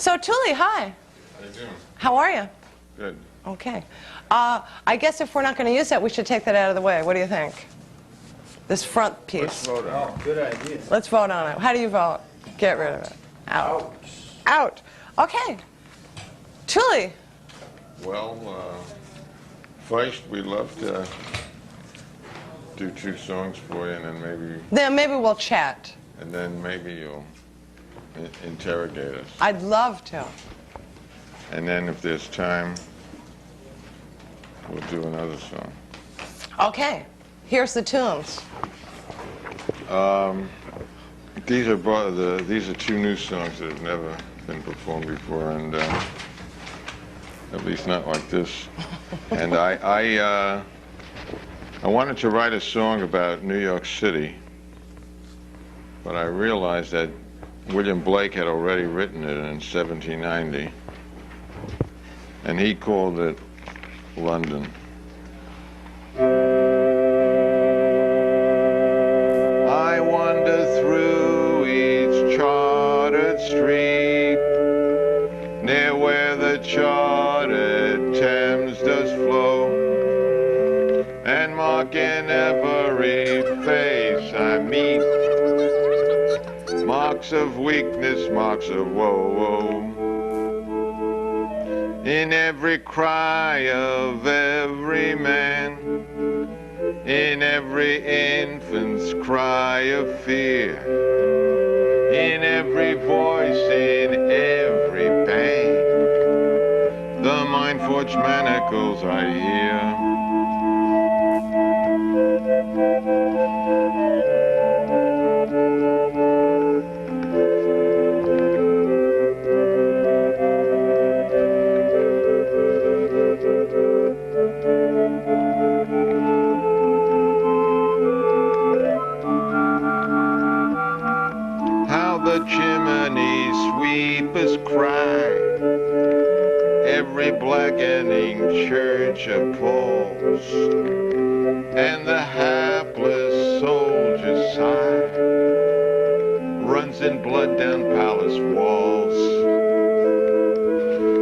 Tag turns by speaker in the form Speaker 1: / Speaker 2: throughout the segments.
Speaker 1: So, Tuli, hi.
Speaker 2: How you doing?
Speaker 1: How are you?
Speaker 2: Good.
Speaker 1: Okay. I guess if we're not going to use that, we should take that out of the way. What do you think? This front piece.
Speaker 2: Let's vote on it.
Speaker 3: Good idea.
Speaker 1: Let's vote on it. How do you vote? Get rid of it. Out. Out. Okay. Tuli.
Speaker 2: Well, first we'd love to do 2 songs for you, and
Speaker 1: Then maybe we'll chat.
Speaker 2: maybe you'll interrogate us.
Speaker 1: I'd love to.
Speaker 2: And then if there's time, we'll do another song.
Speaker 1: Okay. Here's the tunes.
Speaker 2: These are 2 new songs that have never been performed before, and at least not like this. And I wanted to write a song about New York City, but I realized that William Blake had already written it in 1790, and he called it London. I wander through each chartered street, near where the chartered Thames does flow, and mark in every face I meet marks of weakness, marks of woe, in every cry of every man, in every infant's cry of fear, in every voice, in every band, the mind-forged manacles I hear. The chimney sweepers cry, every blackening church appalls, and the hapless soldier's sigh runs in blood down palace walls.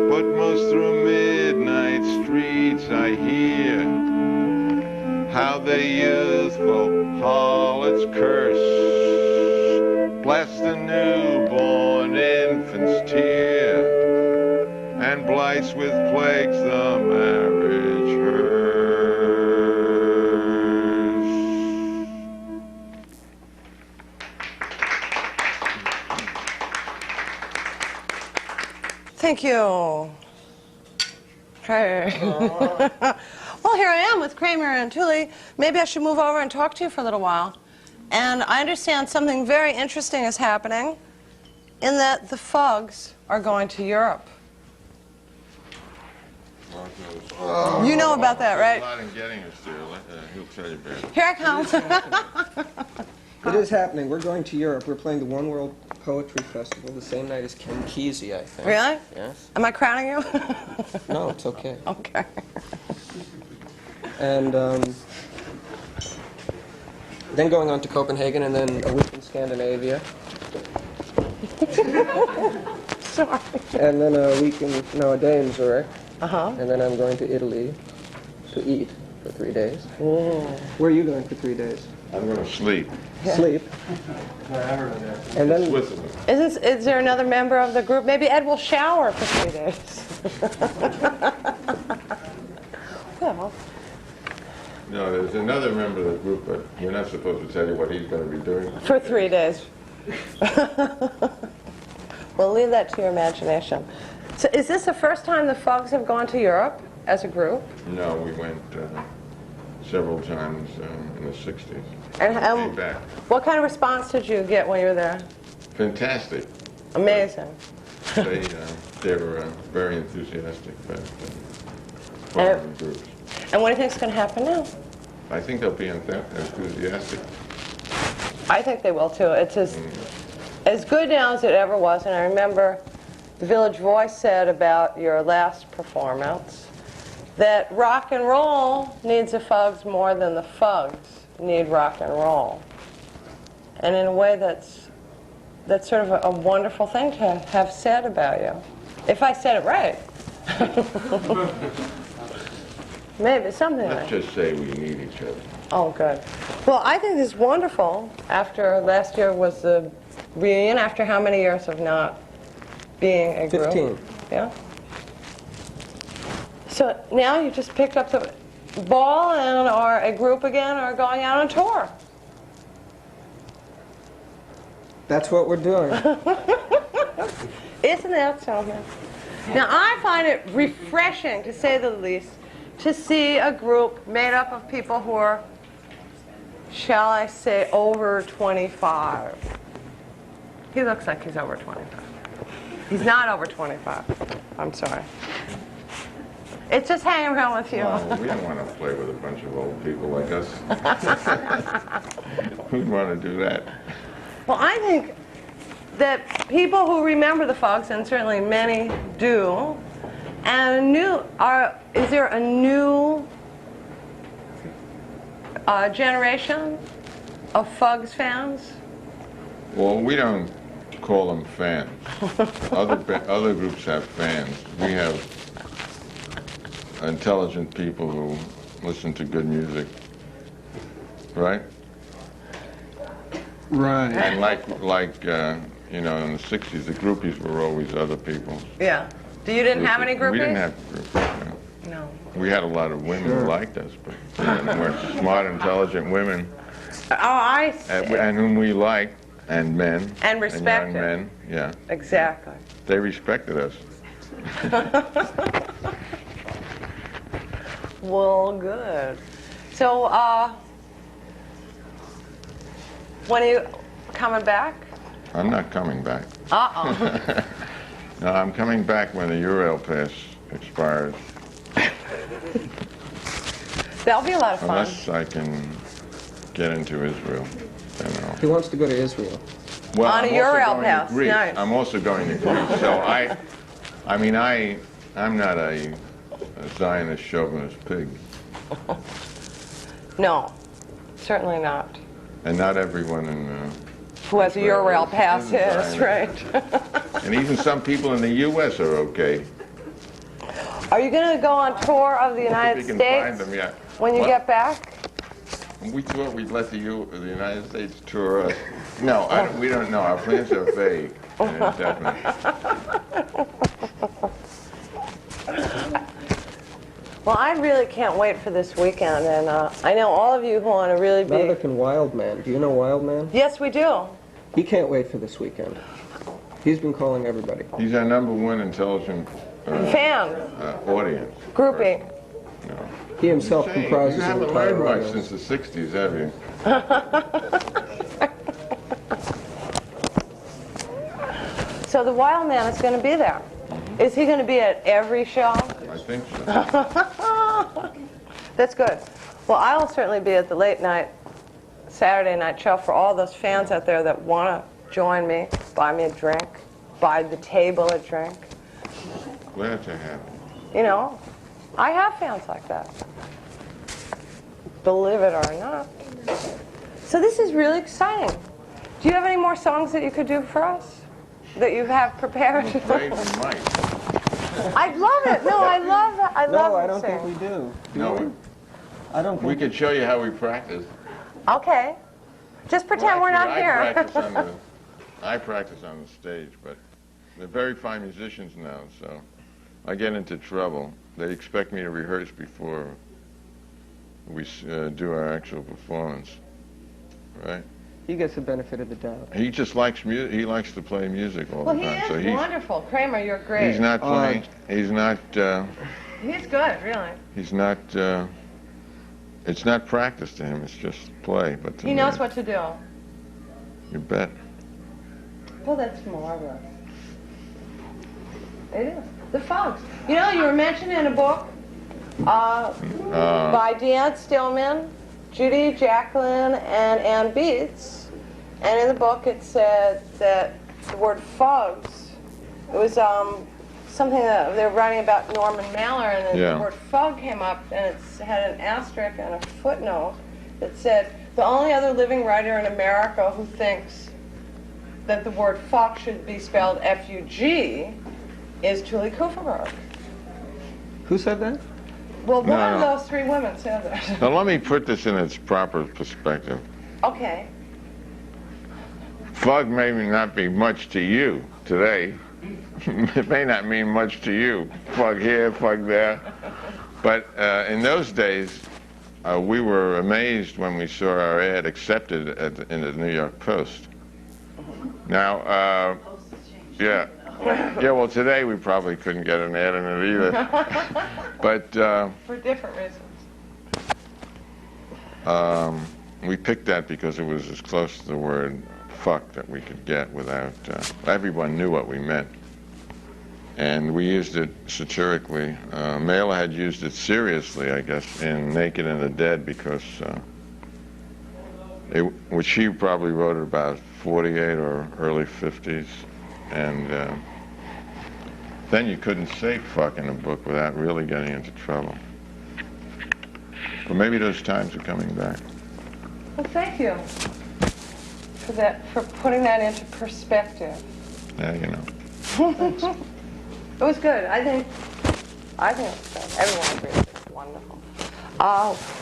Speaker 2: But most through midnight streets I hear how the youthful harlot's curse blasts the newborn infant's tear, and blights with plagues the marriage hearse.
Speaker 1: Thank you. Hey. Well, here I am with Kramer and Tuli. Maybe I should move over and talk to you for a little while. And I understand something very interesting is happening in that the Fugs are going to Europe. You know about that, right?
Speaker 2: There's a lot in getting us there. He'll tell you better.
Speaker 1: Here I come.
Speaker 3: It is happening. We're going to Europe. We're playing the One World Poetry Festival the same night as Ken Kesey, I think.
Speaker 1: Really?
Speaker 3: Yes.
Speaker 1: Am I crowning you?
Speaker 3: No, it's okay.
Speaker 1: Okay.
Speaker 3: And then going on to Copenhagen, and then a week in Scandinavia.
Speaker 1: Sorry.
Speaker 3: And then a day in Zurich.
Speaker 1: Uh-huh.
Speaker 3: And then I'm going to Italy to eat for 3 days.
Speaker 1: Ooh.
Speaker 3: Where are you going for 3 days?
Speaker 2: I'm going to sleep.
Speaker 1: Yeah.
Speaker 3: Sleep. And then
Speaker 2: Switzerland.
Speaker 1: Is there another member of the group? Maybe Ed will shower for 3 days. Well.
Speaker 2: No, there's another member of the group, but we're not supposed to tell you what he's going to be doing.
Speaker 1: For 3 days. We'll leave that to your imagination. So is this the first time the Fugs have gone to Europe as a group?
Speaker 2: No, we went several times in the 60s.
Speaker 1: And
Speaker 2: came back.
Speaker 1: what kind of response did you get when you were there?
Speaker 2: Fantastic.
Speaker 1: Amazing.
Speaker 2: They were very enthusiastic about foreign groups.
Speaker 1: And what do you think is going to happen now?
Speaker 2: I think they'll be enthusiastic.
Speaker 1: I think they will too. It's as good now as it ever was. And I remember the Village Voice said about your last performance that rock and roll needs the Fugs more than the Fugs need rock and roll. And in a way that's that's sort of a wonderful thing to have said about you. If I said it right. Maybe something like
Speaker 2: Let's just say we need each other.
Speaker 1: Oh, good. Well, I think this is wonderful. After last year was the reunion, after how many years of not being a group?
Speaker 3: 15.
Speaker 1: Yeah. So now you just picked up the ball and are a group again, or going out on tour.
Speaker 3: That's what we're doing.
Speaker 1: Isn't that something? Now, I find it refreshing, to say the least, to see a group made up of people who are, shall I say, over 25. He looks like he's over 25. He's not over 25. I'm sorry. It's just hanging around with you.
Speaker 2: Well, we don't want to play with a bunch of old people like us. Who'd want to do that?
Speaker 1: Well, I think that people who remember the Fogs, and certainly many do, and is there a new generation of Fugs fans?
Speaker 2: Well, we don't call them fans. Other groups have fans. We have intelligent people who listen to good music, right?
Speaker 3: Right.
Speaker 2: And you know, in the 60s, the groupies were always other people.
Speaker 1: Yeah. You didn't have any groupies?
Speaker 2: We didn't have groupies, no.
Speaker 1: No.
Speaker 2: We had a lot of women who liked us, but we're smart, intelligent women,
Speaker 1: Oh, I see.
Speaker 2: and whom we liked, and men.
Speaker 1: And respected.
Speaker 2: young men, yeah.
Speaker 1: Exactly.
Speaker 2: They respected us.
Speaker 1: Well, good. So, when are you coming back?
Speaker 2: I'm not coming back.
Speaker 1: Uh-oh.
Speaker 2: No, I'm coming back when the Eurail pass expires.
Speaker 1: That'll be a lot of fun.
Speaker 2: Unless I can get into Israel, then I'll.
Speaker 3: He wants to go to Israel.
Speaker 2: Well,
Speaker 1: On a
Speaker 2: I'm also
Speaker 1: Eurail
Speaker 2: going to
Speaker 1: pass,
Speaker 2: Greece.
Speaker 1: nice.
Speaker 2: I'm also going to Greece. So I'm not a Zionist chauvinist pig,
Speaker 1: No, certainly not.
Speaker 2: and not everyone in.
Speaker 1: Who has a
Speaker 2: Israel
Speaker 1: Eurail
Speaker 2: is
Speaker 1: pass,
Speaker 2: a
Speaker 1: yes,
Speaker 2: Zionist.
Speaker 1: right.
Speaker 2: And even some people in the U.S. are okay.
Speaker 1: Are you going to go on tour of the United
Speaker 2: If you can
Speaker 1: States
Speaker 2: find them, yeah.
Speaker 1: when you
Speaker 2: What?
Speaker 1: get back?
Speaker 2: We thought we'd let the United States tour us. No, we don't know. Our plans are vague and indefinite.
Speaker 1: Well, I really can't wait for this weekend, and I know all of you who want to really be...
Speaker 3: Meredith and Wildman. Do you know Wildman?
Speaker 1: Yes, we do.
Speaker 3: He can't wait for this weekend. He's been calling everybody.
Speaker 2: He's our #1 intelligent
Speaker 1: Fan.
Speaker 2: audience.
Speaker 1: Groupie.
Speaker 2: No.
Speaker 3: He himself
Speaker 2: Saying,
Speaker 3: comprises
Speaker 2: you
Speaker 3: an
Speaker 2: haven't
Speaker 3: entire
Speaker 2: learned much
Speaker 3: audience.
Speaker 2: since the 60s, have you?
Speaker 1: So the Wild Man is going to be there. Is he going to be at every show?
Speaker 2: I think so.
Speaker 1: That's good. Well, I'll certainly be at the late night Saturday night show for all those fans out there that want to join me, buy me a drink, buy the table a drink.
Speaker 2: Glad to have you.
Speaker 1: You know, I have fans like that. Believe it or not. So this is really exciting. Do you have any more songs that you could do for us? That you have prepared?
Speaker 2: I'm afraid we might.
Speaker 1: I love it. No, I love that. I love
Speaker 3: No, I
Speaker 1: to
Speaker 3: don't
Speaker 1: sing.
Speaker 3: think we do. Do
Speaker 2: No,
Speaker 3: we? I don't think
Speaker 2: we could show you how we practice.
Speaker 1: Okay. Just pretend we're not here.
Speaker 2: I practice on the stage, but they're very fine musicians now, so I get into trouble. They expect me to rehearse before we do our actual performance, right?
Speaker 3: he gets the benefit of the doubt.
Speaker 2: He just likes music. He likes to play music all
Speaker 1: Well,
Speaker 2: the
Speaker 1: he
Speaker 2: time.
Speaker 1: is
Speaker 2: So he's
Speaker 1: wonderful. Kramer, you're great.
Speaker 2: he's not playing. He's not.
Speaker 1: He's good, really.
Speaker 2: He's not. It's not practice to him. It's just play. But to
Speaker 1: He
Speaker 2: me,
Speaker 1: knows what to do.
Speaker 2: You bet.
Speaker 1: Well, that's marvelous. It is. The Fogs. You know, you were mentioned in a book by Deanne Stillman, Judy Jacqueline, and Ann Beats. And in the book it said that the word Fogs, it was something that they were writing about Norman Mailer, and then
Speaker 2: Yeah.
Speaker 1: the word Fog came up, and it had an asterisk and a footnote that said, the only other living writer in America who thinks that the word fuck should be spelled F-U-G is Tuli Kupferberg.
Speaker 3: Who said that?
Speaker 1: Well,
Speaker 2: No,
Speaker 1: one of
Speaker 2: no.
Speaker 1: those three women said that.
Speaker 2: Now let me put this in its proper perspective.
Speaker 1: Okay.
Speaker 2: Fuck may not be much to you today. It may not mean much to you. Fuck here, fuck there. But in those days, we were amazed when we saw our ad accepted in the New York Post. Now, yeah. Yeah, well, today we probably couldn't get an ad in it either. But
Speaker 1: For different reasons.
Speaker 2: we picked that because it was as close to the word fuck that we could get without, everyone knew what we meant. And we used it satirically. Mela had used it seriously, I guess, in Naked and the Dead because which she probably wrote at about 48 or early 50s. And then you couldn't say fuck in a book without really getting into trouble. But maybe those times are coming back.
Speaker 1: Well, thank you for that, for putting that into perspective.
Speaker 2: Yeah, you know.
Speaker 1: It was good. I think it was good. Everyone agrees it's wonderful.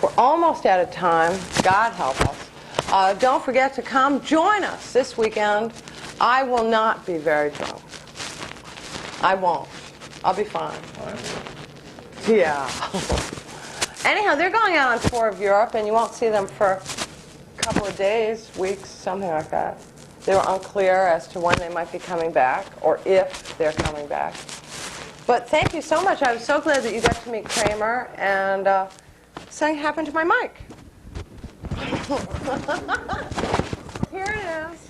Speaker 1: We're almost out of time. God help us. Don't forget to come join us this weekend. I will not be very drunk. I won't. I'll be fine. Yeah. Anyhow, they're going out on tour of Europe, and you won't see them for a couple of days, weeks, something like that. They were unclear as to when they might be coming back, or if they're coming back. But thank you so much. I was so glad that you got to meet Kramer, and something happened to my mic. Here it is.